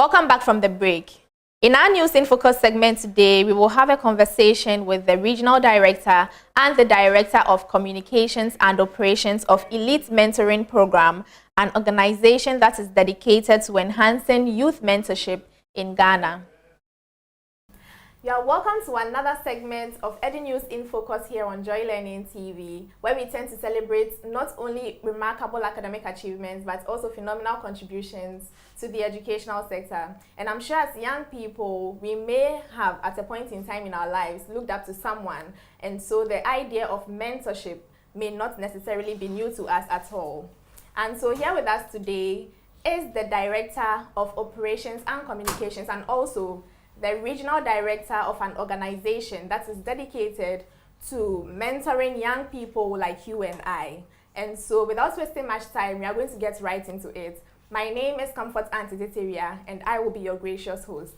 Welcome back from the break. In our News in Focus segment today, we will have a conversation with the Regional Director and the Director of Communications and Operations of Elite Mentoring Program, an organization that is dedicated to enhancing youth mentorship in Ghana. You are welcome to another segment of EduNews in Focus here on Joy Learning TV, where we tend to celebrate not only remarkable academic achievements, but also phenomenal contributions to the educational sector. And I'm sure as young people, we may have, at a point in time in our lives, looked up to someone. And so the idea of mentorship may not necessarily be new to us at all. And so here with us today is the Director of Operations and Communications, and also the Regional Director of an organization that is dedicated to mentoring young people like you and I. And so without wasting much time, we are going to get right into it. My name is Comfort Antiteteria, and I will be your gracious host.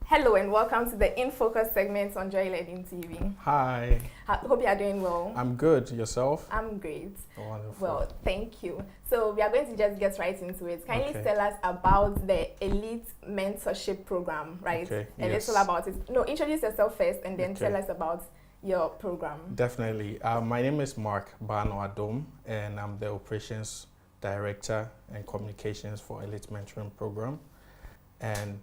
Hello and welcome to the In Focus segment on Joy Learning TV. Hi. Hope you are doing well. I'm good. Yourself? I'm great. Wonderful. Well, thank you. So we are going to just get right into it. Kindly Okay. tell us about the Elite Mentorship Program, right? Okay, And yes. it's all about it. No, introduce yourself first and then Okay. tell us about your program. Definitely. My name is Mark Bano Adom, and I'm the Operations Director and Communications for Elite Mentoring Program. And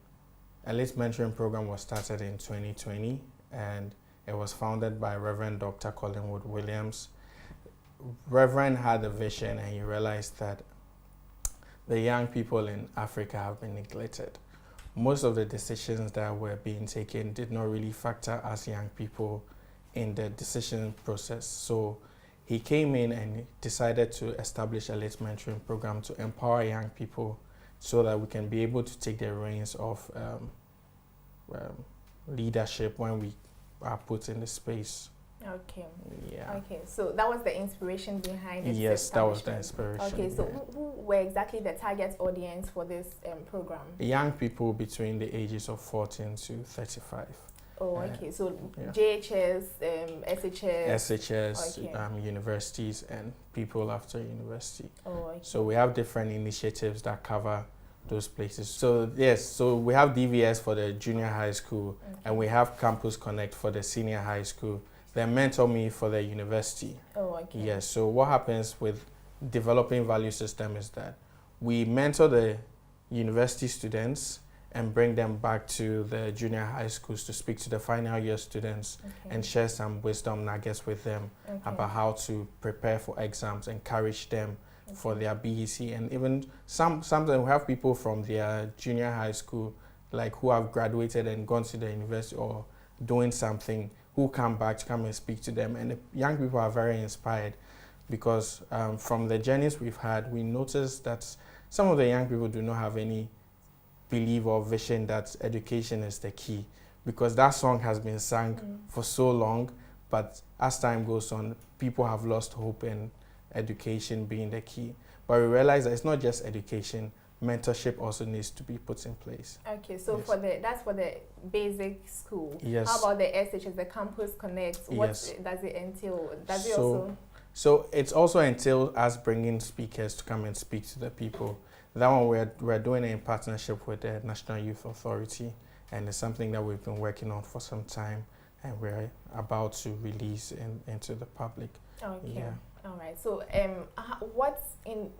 Elite Mentoring Program was started in 2020, and it was founded by Reverend Dr. Collingwood Williams. Reverend had a vision, and he realized that the young people in Africa have been neglected. Most of the decisions that were being taken did not really factor us young people in the decision process. So he came in and decided to establish a Elite Mentoring Program to empower young people so that we can be able to take the reins of leadership when we are put in the space. Okay. Yeah. Okay, so that was the inspiration behind it. Yes, that was the inspiration. Okay, so yeah. who were exactly the target audience for this program? Young people between the ages of 14 to 35. Oh, okay. So yeah. JHS, SHS. SHS, Okay. universities, and people after university. Oh, okay. So we have different initiatives that cover those places. So yes, so we have DVS for the junior high school, Okay. and we have Campus Connect for the senior high school. Then Mentor Me for the university. Oh, okay. Yes, so what happens with developing value system is that we mentor the university students and bring them back to the junior high schools to speak to the final year students Okay. and share some wisdom nuggets with them Okay. about how to prepare for exams, encourage them for Okay. their BEC, and even sometimes we have people from their junior high school, like who have graduated and gone to the university or doing something, who come back to come and speak to them. And the young people are very inspired because from the journeys we've had, we noticed that some of the young people do not have any belief or vision that education is the key, because that song has been sung for so long, but as time goes on, people have lost hope in education being the key. But we realize that it's not just education, mentorship also needs to be put in place. Okay, so Yes. that's for the basic school. Yes. How about the SHS, the Campus Connect? What Yes. does it entail? Does it So- also? So it's also entails us bringing speakers to come and speak to the people. That one we're doing it in partnership with the National Youth Authority, and it's something that we've been working on for some time, and we're about to release into the public. Okay. Yeah. All right. So,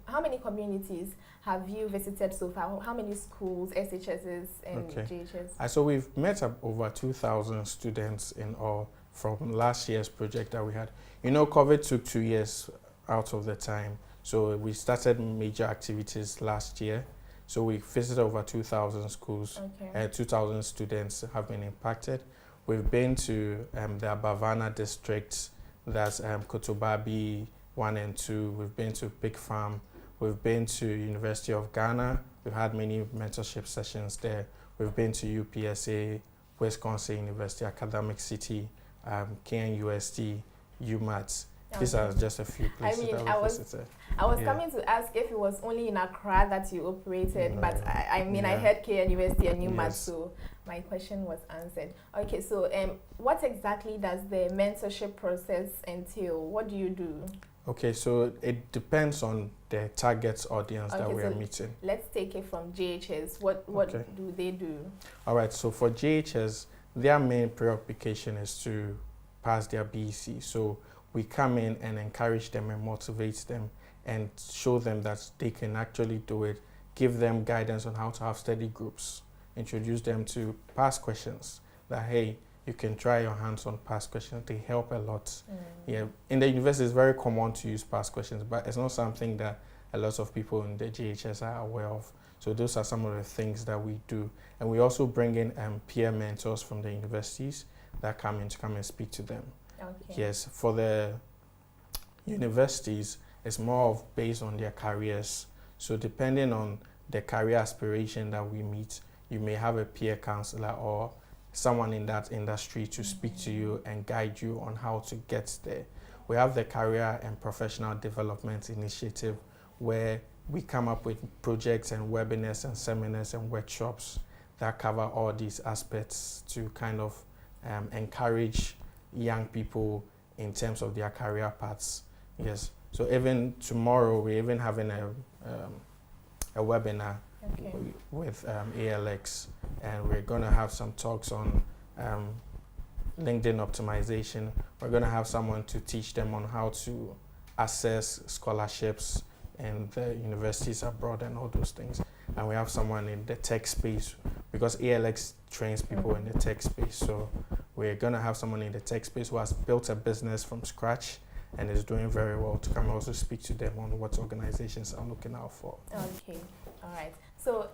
how many communities have you visited so far? How many schools, SHSs and Okay. JHS? So we've met up over 2,000 students in all from last year's project that we had. You know, COVID took 2 years out of the time. So we started major activities last year. So we visited over 2,000 schools. Okay. 2,000 students have been impacted. We've been to the Bavana districts, that's Kotobabi 1 and 2. We've been to Pig Farm. We've been to University of Ghana. We've had many mentorship sessions there. We've been to UPSA, Wisconsin University, Academic City, KNUST, UMAT. These are just a few places that we visited. I was Yeah. coming to ask if it was only in Accra that you operated, No. but I Yeah. heard KNUST and UMAT, Yes. so my question was answered. Okay, so what exactly does the mentorship process entail? What do you do? Okay, so it depends on the target audience that we are meeting. Let's take it from JHS. What do they do? All right, so for JHS, their main preoccupation is to pass their BEC. So we come in and encourage them and motivate them and show them that they can actually do it, give them guidance on how to have study groups, introduce them to past questions, that hey, you can try your hands on past questions. They help a lot. Yeah, in the university, it's very common to use past questions, but it's not something that a lot of people in the GHS are aware of. So those are some of the things that we do. And we also bring in peer mentors from the universities that come in to come and speak to them. Okay. Yes, for the universities, it's more of based on their careers. So depending on the career aspiration that we meet, you may have a peer counselor or someone in that industry to speak to you and guide you on how to get there. We have the Career and Professional Development Initiative, where we come up with projects and webinars and seminars and workshops that cover all these aspects to kind of encourage young people in terms of their career paths. Yes. So even tomorrow, we're even having a webinar with ALX, and we're going to have some talks on LinkedIn optimization. We're going to have someone to teach them on how to assess scholarships and the universities abroad and all those things. And we have someone in the tech space, because ALX trains people in the tech space. So we're going to have someone in the tech space who has built a business from scratch and is doing very well to come also speak to them on what organizations are looking out for. Okay, all right. So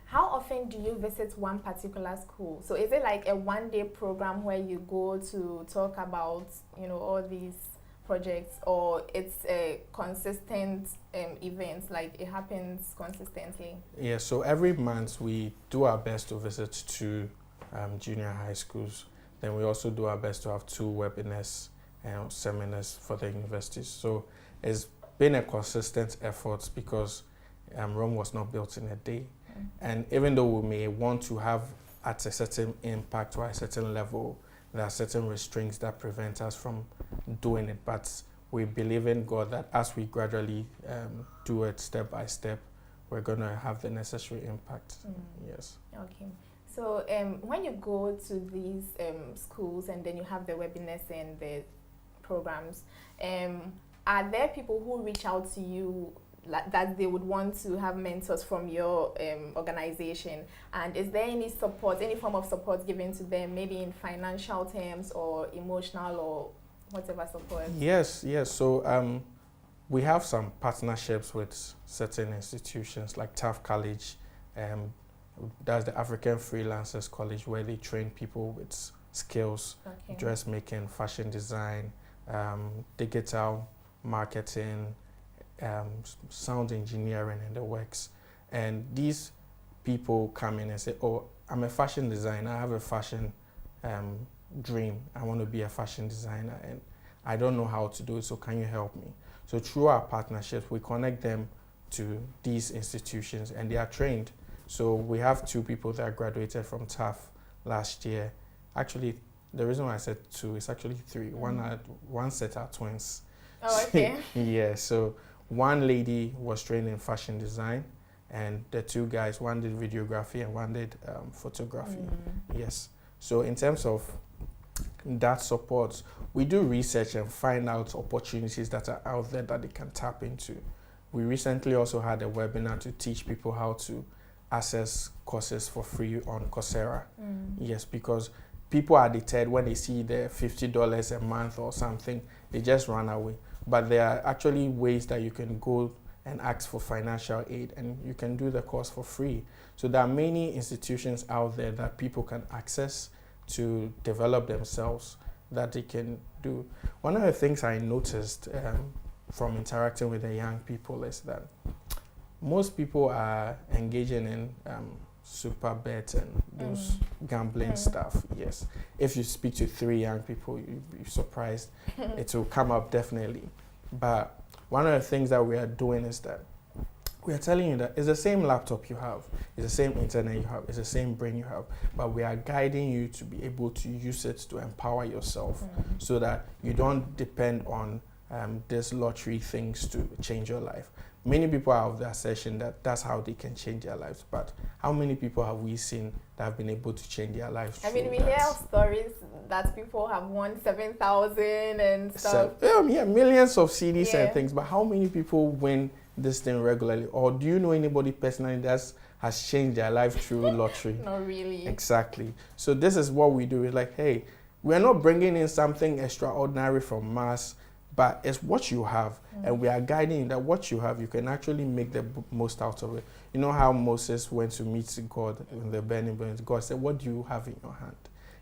how often do you visit one particular school? So is it like a one-day program where you go to talk about, all these projects, or it's a consistent event, like it happens consistently? Yeah, so every month we do our best to visit 2 junior high schools. Then we also do our best to have 2 webinars and seminars for the universities. So it's been a consistent effort, because Rome was not built in a day. And even though we may want to have at a certain impact or a certain level, there are certain restraints that prevent us from doing it. But we believe in God that as we gradually do it step by step, we're going to have the necessary impact. Yes. Okay. So when you go to these schools and then you have the webinars and the programs, are there people who reach out to you that they would want to have mentors from your organization? And is there any support, any form of support given to them, maybe in financial terms or emotional or whatever support? Yes. So we have some partnerships with certain institutions like Taft College. That's the African Freelancers College, where they train people with skills, dressmaking, fashion design, digital marketing, sound engineering, and the works. And these people come in and say, oh, I'm a fashion designer, I have a fashion dream, I want to be a fashion designer, and I don't know how to do it, so can you help me? So through our partnerships, we connect them to these institutions, and they are trained. So we have 2 people that graduated from TAF last year. Actually, the reason why I said 2 is actually 3. One set are twins. Oh, okay. Yeah, so one lady was trained in fashion design, and the 2 guys, one did videography and one did photography. Yes. So in terms of that support, we do research and find out opportunities that are out there that they can tap into. We recently also had a webinar to teach people how to access courses for free on Coursera. Yes, because people are deterred when they see the $50 a month or something, they just run away. But there are actually ways that you can go and ask for financial aid, and you can do the course for free. So there are many institutions out there that people can access to develop themselves that they can do. One of the things I noticed from interacting with the young people is that most people are engaging in super bets and those gambling stuff. Yes. If you speak to 3 young people, you'll be surprised. It will come up definitely. But one of the things that we are doing is that we are telling you that it's the same laptop you have, it's the same internet you have, it's the same brain you have, but we are guiding you to be able to use it to empower yourself so that you don't depend on these lottery things to change your life. Many people are of the assertion that that's how they can change their lives, but how many people have we seen that have been able to change their lives? I mean, we hear of stories that people have won 7,000 and stuff. Yeah, millions of CDs and things, but how many people win this thing regularly? Or do you know anybody personally that has changed their life through lottery? Not really. Exactly. So this is what we do. It's like, hey, we're not bringing in something extraordinary from Mars, but it's what you have, and we are guiding you that what you have, you can actually make the most out of it. You know how Moses went to meet God in the burning bush. God said, "What do you have in your hand?"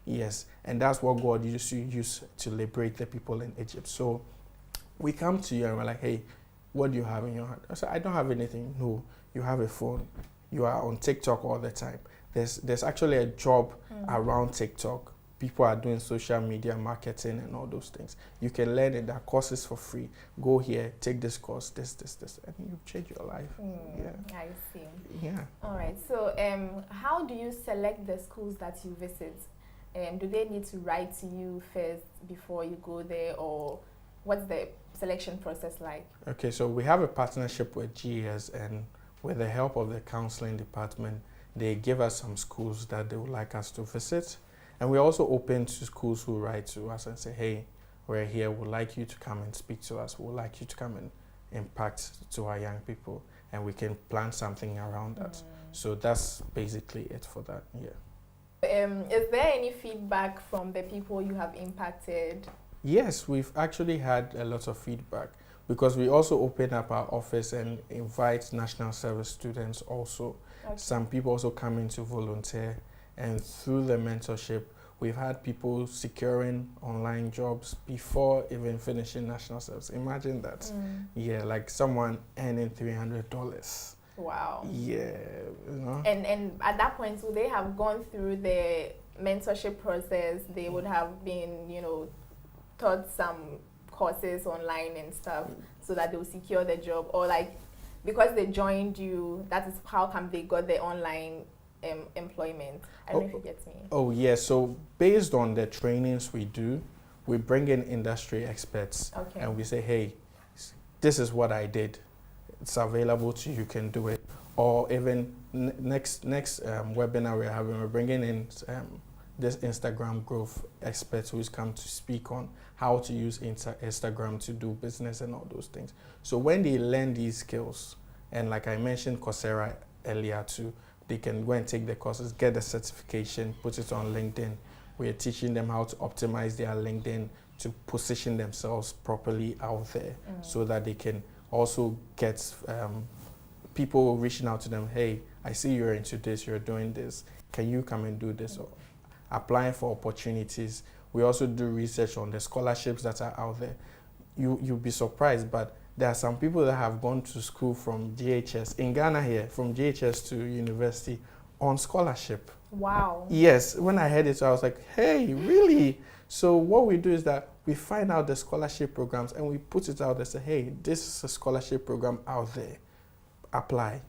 Yes, and that's what God used to use to liberate the people in Egypt. So we come to you and we're like, "Hey, what do you have in your hand?" I said, "I don't have anything." "No, you have a phone. You are on TikTok all the time." There's actually a job around TikTok. People are doing social media marketing and all those things. You can learn it. There are courses for free. Go here, take this course, this, and you change your life. Yeah. I see. Yeah. All right. So, how do you select the schools that you visit? Do they need to write to you first before you go there, or what's the selection process like? Okay, so we have a partnership with GES, and with the help of the counseling department, they give us some schools that they would like us to visit. And we're also open to schools who write to us and say, "Hey, we're here, we'd like you to come and speak to us. We'd like you to come and impact to our young people." And we can plan something around that. So that's basically it for that, Is there any feedback from the people you have impacted? Yes, we've actually had a lot of feedback, because we also open up our office and invite national service students also. Okay. Some people also come in to volunteer. And through the mentorship, we've had people securing online jobs before even finishing national service. Imagine that. Yeah, like someone earning $300. Wow. Yeah, you know. And at that point, would they have gone through the mentorship process? They would have been, taught some courses online and stuff so that they will secure the job? Or like, because they joined you, that is how come they got the online employment? I don't know if you get me. Oh yeah, so based on the trainings we do, we bring in industry experts, and we say, "Hey, this is what I did. It's available to you. You can do it." Or even next webinar we're having, we're bringing in this Instagram growth expert who's come to speak on how to use Instagram to do business and all those things. So when they learn these skills, and like I mentioned Coursera earlier too, they can go and take the courses, get the certification, put it on LinkedIn. We're teaching them how to optimize their LinkedIn to position themselves properly out there, so that they can also get people reaching out to them. "Hey, I see you're into this, you're doing this. Can you come and do this?" Or applying for opportunities. We also do research on the scholarships that are out there. You'll be surprised, but there are some people that have gone to school from GHS, in Ghana here, from GHS to university on scholarship. Wow. Yes, when I heard it, I was like, "Hey, really?" So what we do is that we find out the scholarship programs and we put it out there, say, "Hey, this is a scholarship program out there. Apply."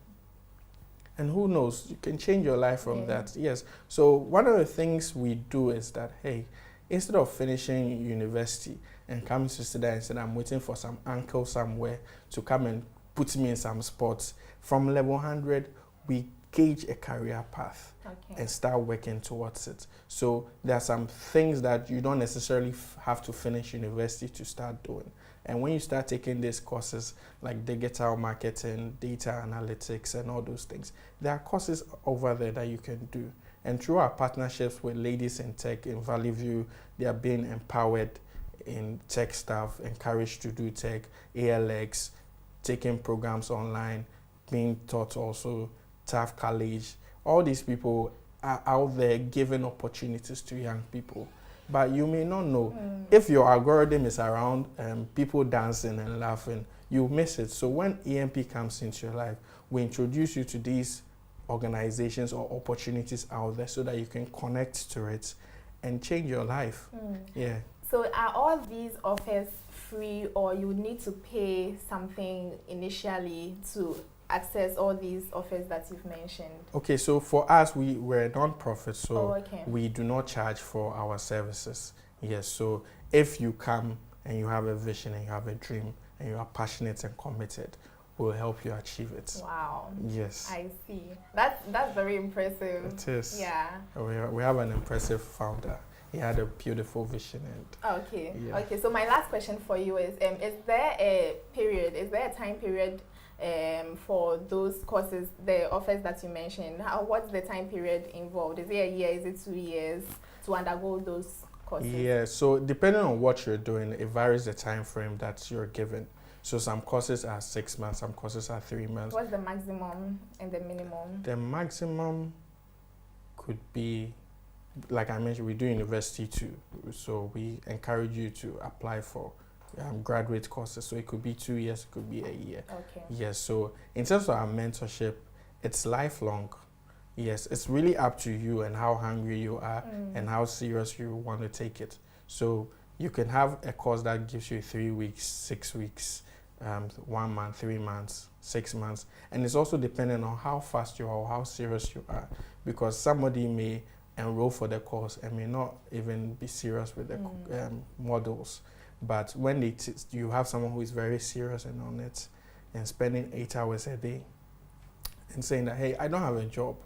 And who knows, you can change your life from that. Yes. So one of the things we do is that, hey, instead of finishing university and coming to sit there and say, "I'm waiting for some uncle somewhere to come and put me in some sports," from level 100, we gauge a career path and start working towards it. So there are some things that you don't necessarily have to finish university to start doing. And when you start taking these courses like digital marketing, data analytics, and all those things, there are courses over there that you can do. And through our partnerships with Ladies in Tech in Valley View, they are being empowered in tech stuff, encouraged to do tech, ALX, taking programs online, being taught also, Taft College. All these people are out there giving opportunities to young people. But you may not know. If your algorithm is around people dancing and laughing, you miss it. So when EMP comes into your life, we introduce you to these organizations or opportunities out there so that you can connect to it and change your life. Yeah. So are all these offers free, or you would need to pay something initially to access all these offers that you've mentioned? Okay, so for us, we're a non-profit, so we do not charge for our services. Yes, so if you come and you have a vision and you have a dream and you are passionate and committed, we'll help you achieve it. Wow. Yes. I see. That's very impressive. It is. Yeah. We have an impressive founder. He had a beautiful vision. And okay. Yeah. Okay. So my last question for you is there a period? Is there a time period for those courses, the offers that you mentioned? What's the time period involved? Is it a year? Is it 2 years to undergo those courses? Yeah. So depending on what you're doing, it varies the time frame that you're given. So some courses are 6 months, some courses are 3 months. What's the maximum and the minimum? The maximum could be, like I mentioned, we do university too. So we encourage you to apply for graduate courses. So it could be 2 years, it could be a year. Okay. Yes, so in terms of our mentorship, it's lifelong. Yes, it's really up to you and how hungry you are and how serious you want to take it. So you can have a course that gives you 3 weeks, 6 weeks, 1 month, 3 months, 6 months. And it's also dependent on how fast you are or how serious you are. Because somebody may enroll for the course and may not even be serious with the models. But when you have someone who is very serious and on it and spending 8 hours a day and saying that, hey, I don't have a job,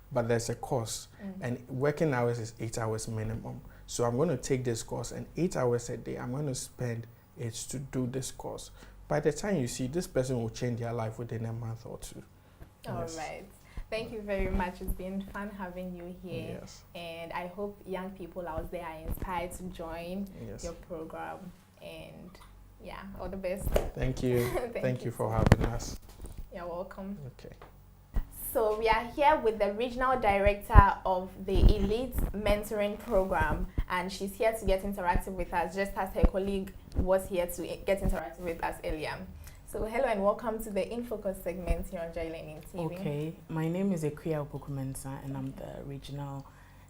but there's a course and working hours is 8 hours minimum. So I'm going to take this course and 8 hours a day, I'm going to spend it to do this course. By the time you see, this person will change their life within a month or two. All Yes. right. Thank you very much. It's been fun having you here. Yes. And I hope young people out there are inspired to join Yes. your program. And yeah, all the best. Thank you. Thank you for having us. You're welcome. Okay. So we are here with the regional director of the Elite Mentoring Program, and she's here to get interactive with us, just as her colleague was here to get interactive with us earlier. So hello and welcome to the In Focus segment here on Joy Learning TV. Okay, my name is Ekuya Obukumensa and I'm the regional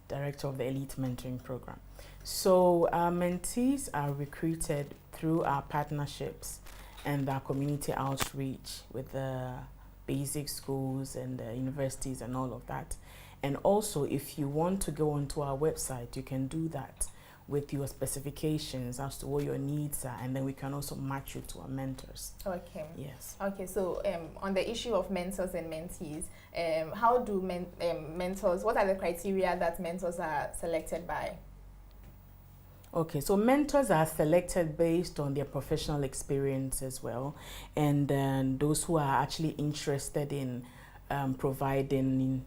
director of the Elite Mentoring Program. So our mentees are recruited through our partnerships and our community outreach with the basic schools and the universities and all of that. And also, if you want to go onto our website, you can do that with your specifications as to what your needs are, and then we can also match you to our mentors. Okay. Yes. Okay, so on the issue of mentors and mentees, how do mentors, what are the criteria that mentors are selected by? Okay, so mentors are selected based on their professional experience as well, and then those who are actually interested in providing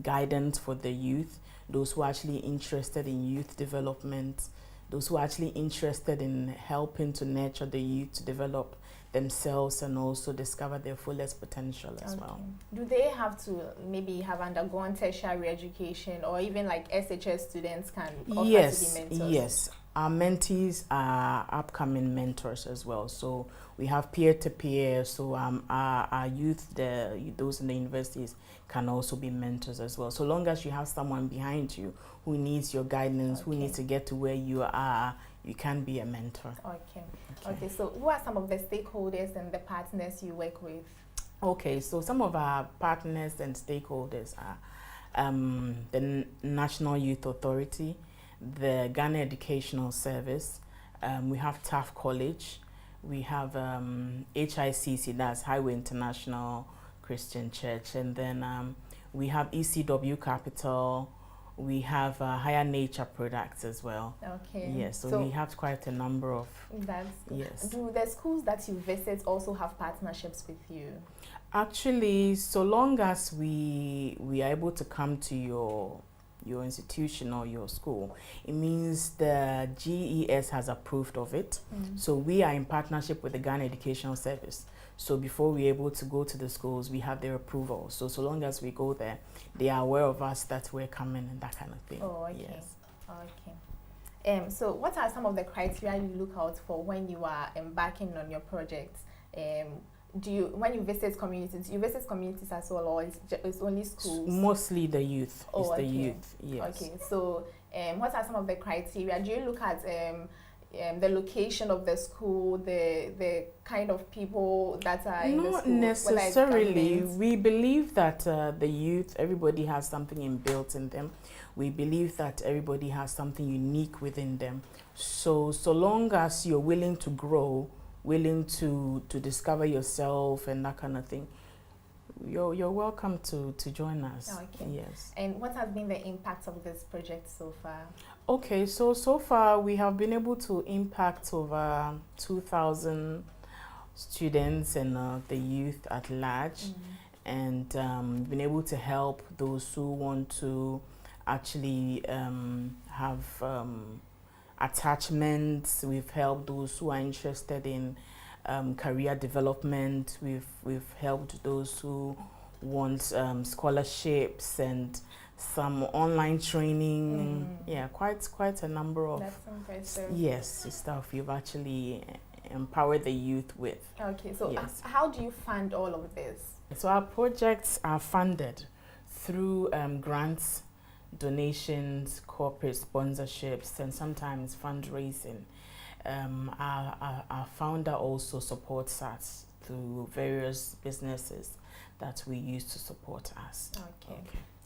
guidance for the youth, those who are actually interested in youth development, those who are actually interested in helping to nurture the youth to develop themselves and also discover their fullest potential as well. Do they have to maybe have undergone tertiary education, or even like SHS students can offer to be mentors? Yes. Our mentees are upcoming mentors as well. So we have peer-to-peer, so our youth, those in the universities, can also be mentors as well. So long as you have someone behind you who needs your guidance, who needs to get to where you are, you can be a mentor. Okay, so who are some of the stakeholders and the partners you work with? Okay, so some of our partners and stakeholders are the National Youth Authority, the Ghana Educational Service, we have Taft College, we have HICC, that's Highway International Christian Church, and then we have ECW Capital, we have Higher Nature Products as well. Okay. Yes, so we have quite a number of... That's good. Yes. Do the schools that you visit also have partnerships with you? Actually, so long as we are able to come to your institution or your school, it means the GES has approved of it. So we are in partnership with the Ghana Educational Service. So before we're able to go to the schools, we have their approval. So long as we go there, they are aware of us that we're coming and that kind of thing. Oh, okay. Yes. Okay. So what are some of the criteria you look out for when you are embarking on your projects? When you visit communities as well, or it's only schools? Mostly the youth. Oh, it's the youth, yes. Okay, so what are some of the criteria? Do you look at the location of the school, the kind of people that are in the school? Not necessarily. We believe that the youth, everybody has something inbuilt in them. We believe that everybody has something unique within them. So long as you're willing to grow, willing to discover yourself and that kind of thing, you're welcome to join us. Okay. Yes. And what has been the impact of this project so far? Okay, so far we have been able to impact over 2,000 students and the youth at large, and been able to help those who want to actually have attachments. We've helped those who are interested in career development. We've helped those who want scholarships and some online training. Yeah, quite a number of That's impressive. yes stuff you've actually empowered the youth with. Okay, so yes. How do you fund all of this? So our projects are funded through grants, donations, corporate sponsorships, and sometimes fundraising. Our founder also supports us through various businesses that we use to support us.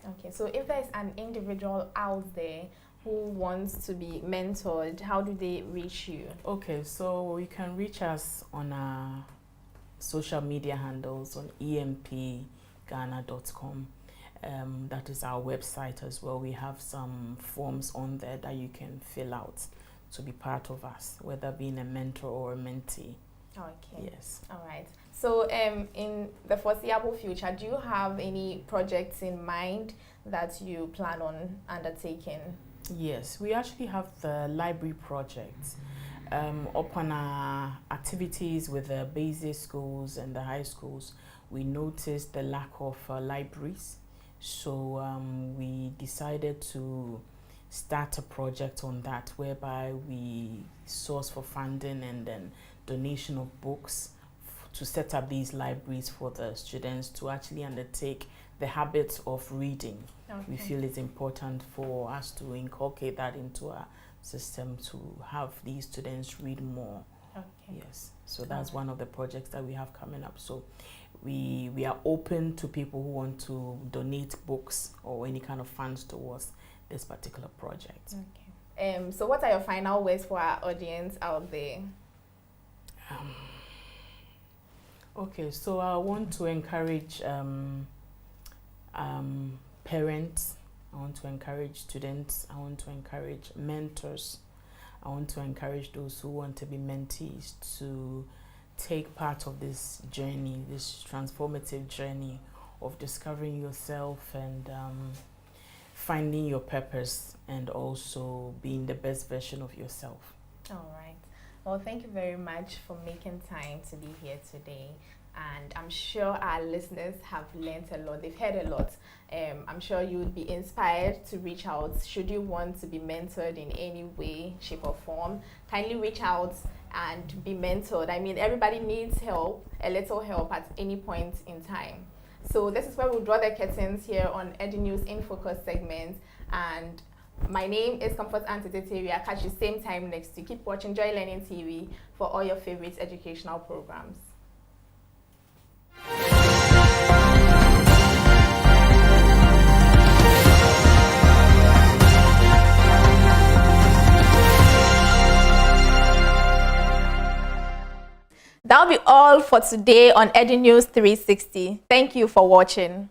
Okay, so if there's an individual out there who wants to be mentored, how do they reach you? Okay, so you can reach us on our social media handles on empghana.com. That is our website as well. We have some forms on there that you can fill out to be part of us, whether being a mentor or a mentee. Okay. Yes. All right. So in the foreseeable future, do you have any projects in mind that you plan on undertaking? Yes, we actually have the library project. Upon our activities with the basic schools and the high schools, we noticed the lack of libraries. So we decided to start a project on that, whereby we source for funding and then donation of books to set up these libraries for the students to actually undertake the habit of reading. Okay. We feel it's important for us to inculcate that into our system to have these students read more. Okay. Yes, so that's one of the projects that we have coming up. So we are open to people who want to donate books or any kind of funds towards this particular project. Okay. So what are your final words for our audience out there? Okay, so I want to encourage parents, I want to encourage students, I want to encourage mentors, I want to encourage those who want to be mentees to take part of this journey, this transformative journey of discovering yourself and finding your purpose and also being the best version of yourself. All right. Well, thank you very much for making time to be here today. And I'm sure our listeners have learned a lot. They've heard a lot. I'm sure you would be inspired to reach out. Should you want to be mentored in any way, shape or form, kindly reach out and be mentored. I mean, everybody needs help, a little help at any point in time. So this is where we'll draw the curtains here on EduNews in Focus segment. And my name is Comfort Antiteteria. Catch you same time next week. Keep watching Joy Learning TV for all your favorite educational programs. That'll be all for today on EduNews 360. Thank you for watching.